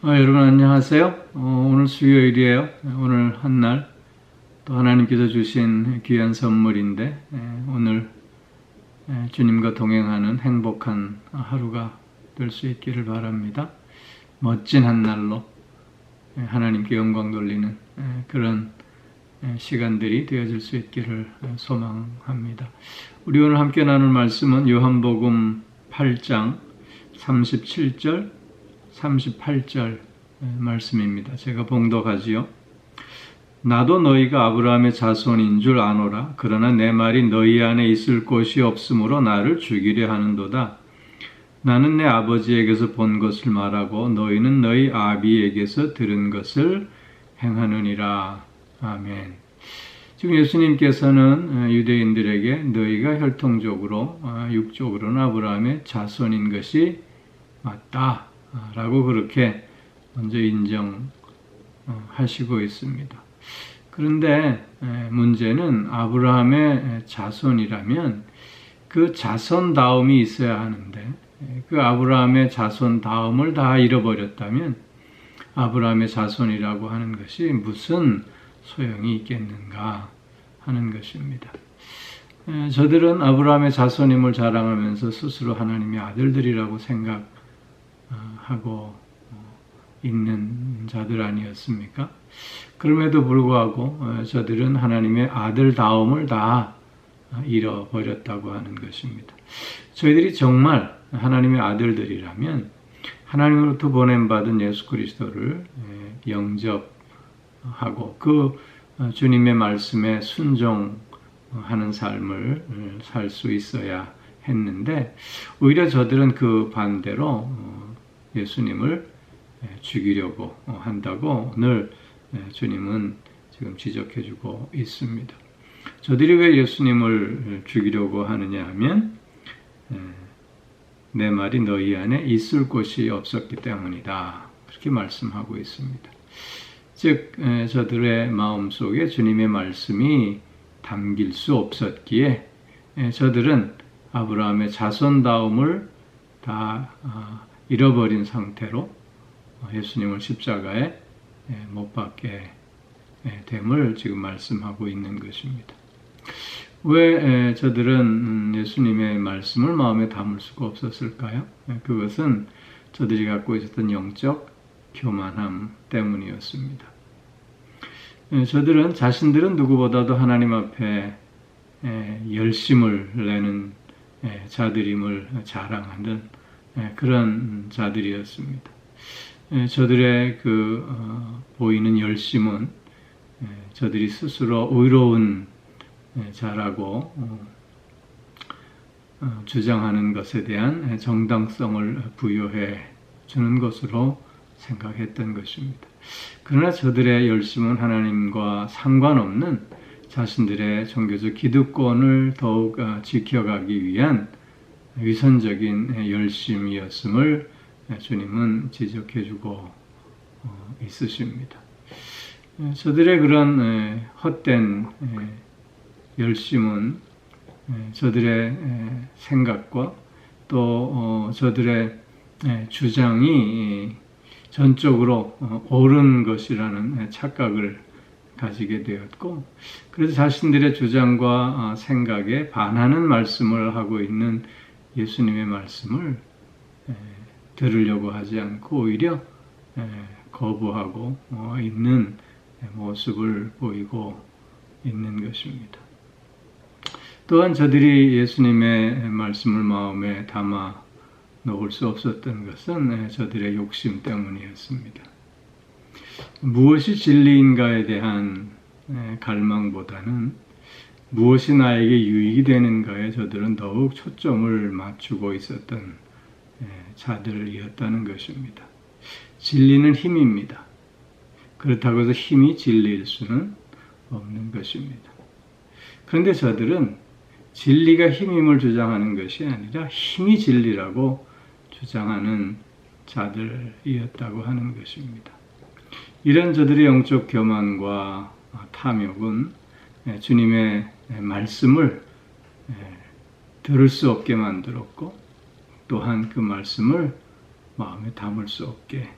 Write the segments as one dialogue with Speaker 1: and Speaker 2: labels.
Speaker 1: 여러분 안녕하세요. 오늘 수요일이에요. 오늘 한 날 또 하나님께서 주신 귀한 선물인데 오늘 주님과 동행하는 행복한 하루가 될 수 있기를 바랍니다. 멋진 한 날로 하나님께 영광 돌리는 그런 시간들이 되어질 수 있기를 소망합니다. 우리 오늘 함께 나눌 말씀은 요한복음 8장 37절 38절 말씀입니다. 제가 봉독하지요. 나도 너희가 아브라함의 자손인 줄 아노라. 그러나 내 말이 너희 안에 있을 곳이 없으므로 나를 죽이려 하는도다. 나는 내 아버지에게서 본 것을 말하고 너희는 너희 아비에게서 들은 것을 행하느니라. 아멘. 지금 예수님께서는 유대인들에게 너희가 혈통적으로 육적으로는 아브라함의 자손인 것이 맞다 라고 그렇게 먼저 인정하시고 있습니다. 그런데 문제는 아브라함의 자손이라면 그 자손다움이 있어야 하는데 그 아브라함의 자손다움을 다 잃어버렸다면 아브라함의 자손이라고 하는 것이 무슨 소용이 있겠는가 하는 것입니다. 저들은 아브라함의 자손임을 자랑하면서 스스로 하나님의 아들들이라고 생각하고 있는 자들 아니었습니까? 그럼에도 불구하고 저들은 하나님의 아들다움을 다 잃어버렸다고 하는 것입니다. 저희들이 정말 하나님의 아들들이라면 하나님으로부터 보냄받은 예수 그리스도를 영접하고 그 주님의 말씀에 순종하는 삶을 살 수 있어야 했는데 오히려 저들은 그 반대로 예수님을 죽이려고 한다고 늘 주님은 지금 지적해주고 있습니다. 저들이 왜 예수님을 죽이려고 하느냐 하면 내 말이 너희 안에 있을 곳이 없었기 때문이다. 그렇게 말씀하고 있습니다. 즉 저들의 마음속에 주님의 말씀이 담길 수 없었기에 저들은 아브라함의 자손다움을 다 잃어버린 상태로 예수님을 십자가에 못 박게 됨을 지금 말씀하고 있는 것입니다. 왜 저들은 예수님의 말씀을 마음에 담을 수가 없었을까요? 그것은 저들이 갖고 있었던 영적 교만함 때문이었습니다. 저들은 자신들은 누구보다도 하나님 앞에 열심을 내는 자들임을 자랑하는 그런 자들이었습니다. 저들의 보이는 열심은 저들이 스스로 의로운 자라고 주장하는 것에 대한 정당성을 부여해 주는 것으로 생각했던 것입니다. 그러나 저들의 열심은 하나님과 상관없는 자신들의 종교적 기득권을 더욱 지켜가기 위한 위선적인 열심이었음을 주님은 지적해주고 있으십니다. 저들의 그런 헛된 열심은 저들의 생각과 또 저들의 주장이 전적으로 옳은 것이라는 착각을 가지게 되었고 그래서 자신들의 주장과 생각에 반하는 말씀을 하고 있는 예수님의 말씀을 들으려고 하지 않고 오히려 거부하고 있는 모습을 보이고 있는 것입니다. 또한 저들이 예수님의 말씀을 마음에 담아 놓을 수 없었던 것은 저들의 욕심 때문이었습니다. 무엇이 진리인가에 대한 갈망보다는 무엇이 나에게 유익이 되는가에 저들은 더욱 초점을 맞추고 있었던 자들이었다는 것입니다. 진리는 힘입니다. 그렇다고 해서 힘이 진리일 수는 없는 것입니다. 그런데 저들은 진리가 힘임을 주장하는 것이 아니라 힘이 진리라고 주장하는 자들이었다고 하는 것입니다. 이런 저들의 영적 교만과 탐욕은 주님의 말씀을 들을 수 없게 만들었고 또한 그 말씀을 마음에 담을 수 없게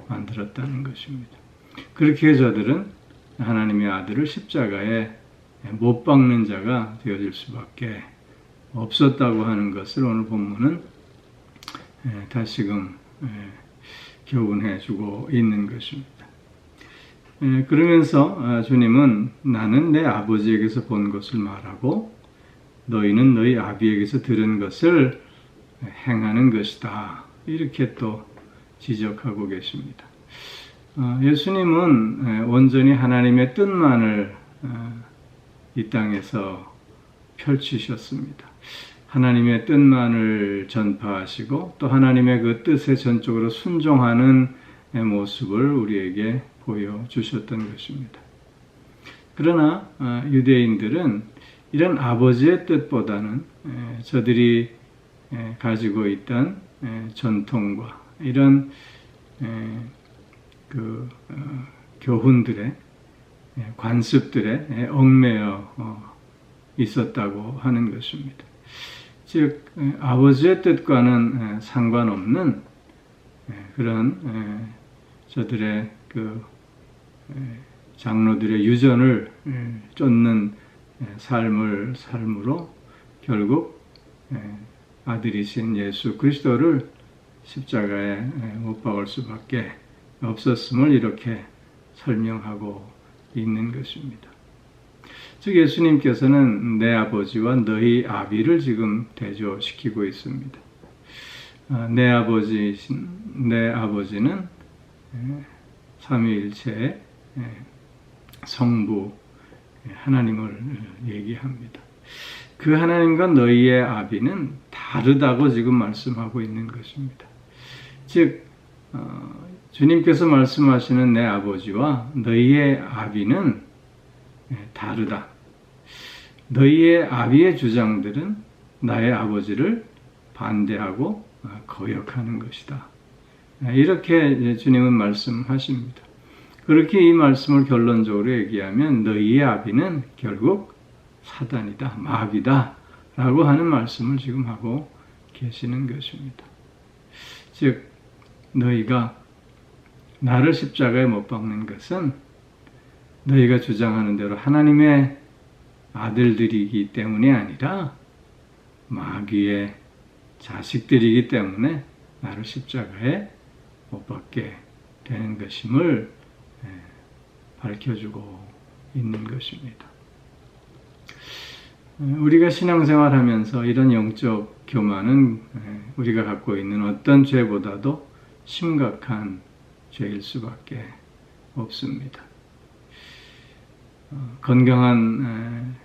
Speaker 1: 만들었다는 것입니다. 그렇게 저들은 하나님의 아들을 십자가에 못 박는 자가 되어질 수밖에 없었다고 하는 것을 오늘 본문은 다시금 교훈해 주고 있는 것입니다. 그러면서 주님은 나는 내 아버지에게서 본 것을 말하고 너희는 너희 아비에게서 들은 것을 행하는 것이다. 이렇게 또 지적하고 계십니다. 예수님은 온전히 하나님의 뜻만을 이 땅에서 펼치셨습니다. 하나님의 뜻만을 전파하시고 또 하나님의 그 뜻에 전적으로 순종하는 모습을 우리에게 보여주셨던 것입니다. 그러나 유대인들은 이런 아버지의 뜻보다는 저들이 가지고 있던 전통과 이런 교훈들의 관습들에 얽매여 있었다고 하는 것입니다. 즉 아버지의 뜻과는 상관없는 그런 저들의 장로들의 유전을 쫓는 삶으로 결국 아들이신 예수 그리스도를 십자가에 못 박을 수밖에 없었음을 이렇게 설명하고 있는 것입니다. 즉 예수님께서는 내 아버지와 너희 아비를 지금 대조시키고 있습니다. 내 아버지는 삼위일체의 성부 하나님을 얘기합니다. 그 하나님과 너희의 아비는 다르다고 지금 말씀하고 있는 것입니다. 즉 주님께서 말씀하시는 내 아버지와 너희의 아비는 다르다. 너희의 아비의 주장들은 나의 아버지를 반대하고 거역하는 것이다. 이렇게 주님은 말씀하십니다. 그렇게 이 말씀을 결론적으로 얘기하면 너희의 아비는 결국 사단이다, 마귀다 라고 하는 말씀을 지금 하고 계시는 것입니다. 즉 너희가 나를 십자가에 못 박는 것은 너희가 주장하는 대로 하나님의 아들들이기 때문이 아니라 마귀의 자식들이기 때문에 나를 십자가에 못 박게 되는 것임을 밝혀주고 있는 것입니다. 우리가 신앙생활하면서 이런 영적 교만은 우리가 갖고 있는 어떤 죄보다도 심각한 죄일 수밖에 없습니다. 건강한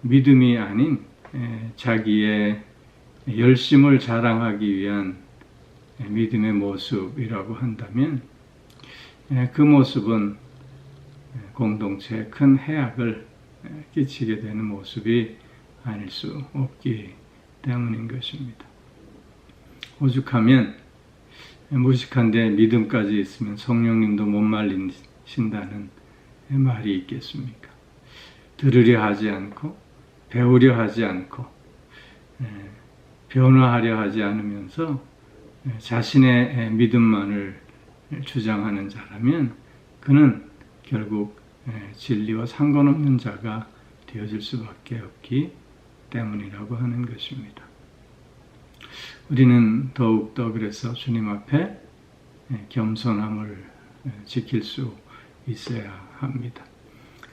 Speaker 1: 믿음이 아닌 자기의 열심을 자랑하기 위한 믿음의 모습이라고 한다면 그 모습은 공동체에 큰 해악을 끼치게 되는 모습이 아닐 수 없기 때문인 것입니다. 오죽하면 무식한데 믿음까지 있으면 성령님도 못 말리신다는 말이 있겠습니까? 들으려 하지 않고 배우려 하지 않고 변화하려 하지 않으면서 자신의 믿음만을 주장하는 자라면 그는 결국 진리와 상관없는 자가 되어질 수밖에 없기 때문이라고 하는 것입니다. 우리는 더욱더 그래서 주님 앞에 겸손함을 지킬 수 있어야 합니다.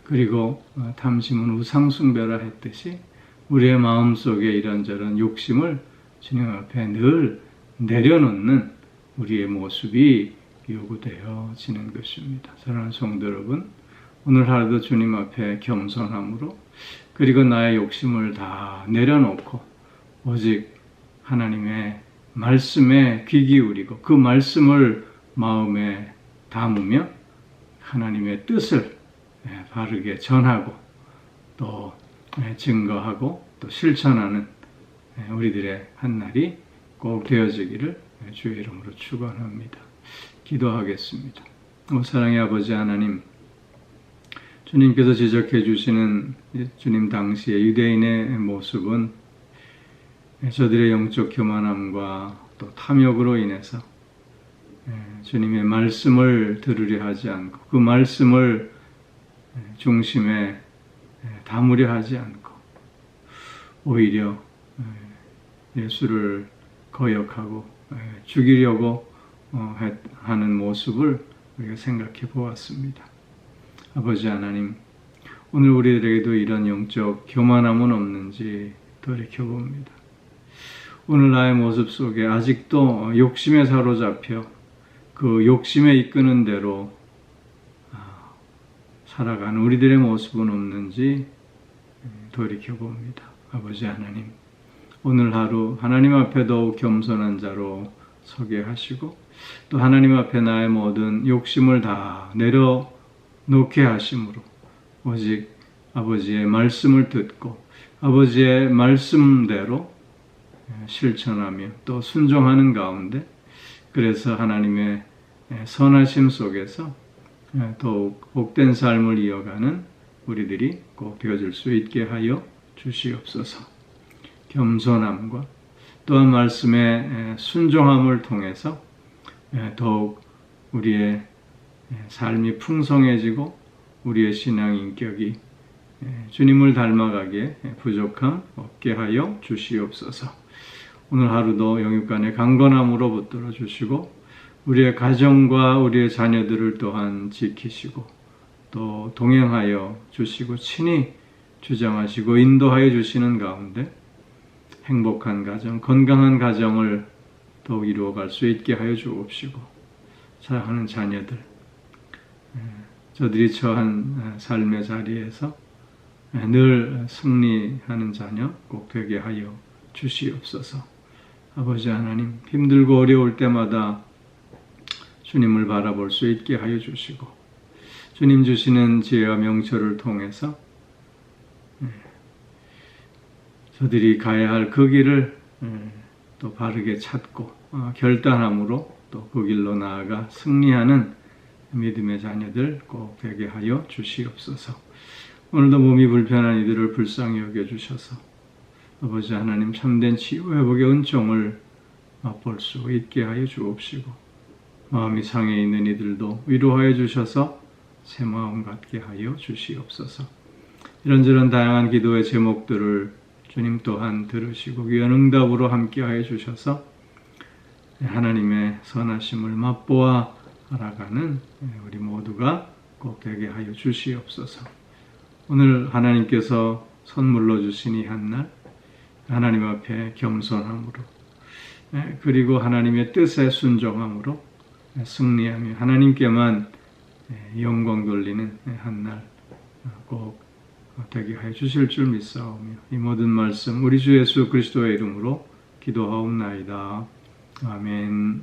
Speaker 1: 그리고 탐심은 우상숭배라 했듯이 우리의 마음속에 이런저런 욕심을 주님 앞에 늘 내려놓는 우리의 모습이 요구되어지는 것입니다. 사랑하는 성도 여러분, 오늘 하루도 주님 앞에 겸손함으로 그리고 나의 욕심을 다 내려놓고 오직 하나님의 말씀에 귀 기울이고 그 말씀을 마음에 담으며 하나님의 뜻을 바르게 전하고 또 증거하고 또 실천하는 우리들의 한날이 꼭 되어지기를 주의 이름으로 축원합니다. 기도하겠습니다. 사랑의 아버지 하나님, 주님께서 지적해 주시는 주님 당시의 유대인의 모습은 저들의 영적 교만함과 또 탐욕으로 인해서 주님의 말씀을 들으려 하지 않고 그 말씀을 중심에 담으려 하지 않고 오히려 예수를 거역하고 죽이려고 하는 모습을 우리가 생각해 보았습니다. 아버지 하나님, 오늘 우리들에게도 이런 영적 교만함은 없는지 돌이켜봅니다. 오늘 나의 모습 속에 아직도 욕심에 사로잡혀 그 욕심에 이끄는 대로 살아가는 우리들의 모습은 없는지 돌이켜봅니다. 아버지 하나님, 오늘 하루 하나님 앞에 더욱 겸손한 자로 서게 하시고 또 하나님 앞에 나의 모든 욕심을 다 내려놓게 하심으로 오직 아버지의 말씀을 듣고 아버지의 말씀대로 실천하며 또 순종하는 가운데 그래서 하나님의 선하심 속에서 더욱 복된 삶을 이어가는 우리들이 꼭 되어질 수 있게 하여 주시옵소서. 겸손함과 또한 말씀의 순종함을 통해서 더욱 우리의 삶이 풍성해지고 우리의 신앙 인격이 주님을 닮아가기에 부족함 없게 하여 주시옵소서. 오늘 하루도 영육간의 강건함으로 붙들어 주시고 우리의 가정과 우리의 자녀들을 또한 지키시고 또 동행하여 주시고 친히 주장하시고 인도하여 주시는 가운데 행복한 가정, 건강한 가정을 더욱 이루어갈 수 있게 하여 주옵시고 사랑하는 자녀들, 저들이 처한 삶의 자리에서 늘 승리하는 자녀 꼭 되게 하여 주시옵소서. 아버지 하나님, 힘들고 어려울 때마다 주님을 바라볼 수 있게 하여 주시고 주님 주시는 지혜와 명철을 통해서 저들이 가야 할 그 길을 또 바르게 찾고 결단함으로 또 그 길로 나아가 승리하는 믿음의 자녀들 꼭 되게 하여 주시옵소서. 오늘도 몸이 불편한 이들을 불쌍히 여겨주셔서 아버지 하나님 참된 치유 회복의 은총을 맛볼 수 있게 하여 주옵시고 마음이 상해 있는 이들도 위로하여 주셔서 새 마음 갖게 하여 주시옵소서. 이런저런 다양한 기도의 제목들을 주님 또한 들으시고 귀한 응답으로 함께하여 주셔서 하나님의 선하심을 맛보아 알아가는 우리 모두가 꼭 되게 하여 주시옵소서. 오늘 하나님께서 선물로 주신 이 한날 하나님 앞에 겸손함으로 그리고 하나님의 뜻에 순종함으로 승리하며 하나님께만 영광 돌리는 한날 꼭 되게 하여 주실 줄 믿사오며 이 모든 말씀 우리 주 예수 그리스도의 이름으로 기도하옵나이다. 아멘.